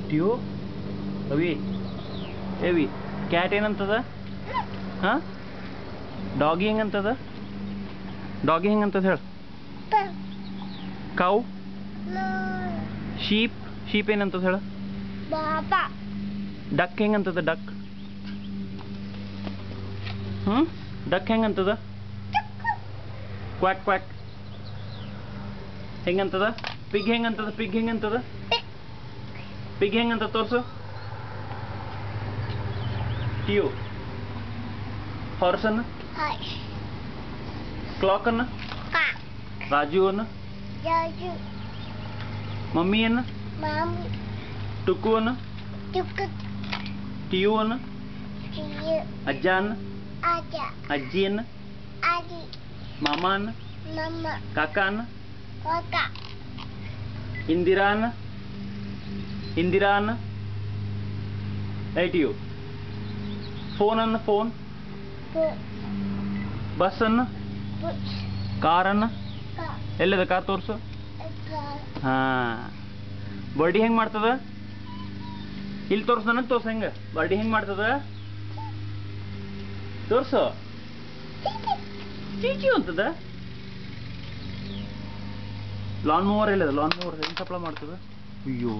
ಟಿಯೋ ಅವಿ AV cat ಏನಂತದ ಹಾಂ doggy ಹೆಂಗಂತದ doggy ಹೆಂಗಂತದ ಹೇಳು ಕೌ ಶೀಪ್ ಶೀಪ್ ಏನಂತದ ಹೇಳು ಡಕ್ ಹೆಂಗಂತದ ಡಕ್ ಡಕ್ ಹೆಂಗಂತದ ಕ್ವಾಕ್ ಕ್ವಾಕ್ ಹೆಂಗಂತದ ಪಿಗ್ ಹೆಂಗಂತದ ಪಿಗ್ ಹೆಂಗಂತದ ಪಿಗ್ ಹೆಂಗಂತ ತೋರ್ಸು ಟಿಯೋ ಹಾರ್ಸ್ ಅನ್ನ ಕ್ಲಾಕ್ ಅನ್ನ ರಾಜು ಅನ್ನ ಮಮ್ಮಿ ಅನ್ನ ಟುಕು ಅನ್ನ ಟಿಯು ಅನ್ನ ಅಜ್ಜ ಅನ್ನ ಅಜ್ಜಿ ಅನ್ನ ಮಾಮ ಅನ್ನ ಕಾಕ ಅನ್ನ ಇಂದಿರಾ ಅನ್ನ ಇಂದಿರಾ ಅನ್ನ ಟಿಯು ಫೋನ್ ಅನ್ನ ಫೋನ್ ಬಸ್ ಅನ್ನ ಕಾರ್ ಅನ್ನ ಎಲ್ಲದ ಕಾರ್ ತೋರ್ಸು ಹಾ ಬರ್ಡಿ ಹೆಂಗ್ ಮಾಡ್ತದ ಇಲ್ಲಿ ತೋರ್ಸ ನನಗೆ ತೋರ್ಸ ಹೆಂಗ ಬರ್ಡಿ ಹೆಂಗ್ ಮಾಡ್ತದ ತೋರ್ಸು ಚೀಚಿ ಅಂತದ ಲಾನ್ ಮೂವರ್ ಎಲ್ಲದ ಲಾನ್ ಮೂವರ್ ಹೆಂಗ್ ಸಪ್ಲ ಮಾಡ್ತದ ಅಯ್ಯೋ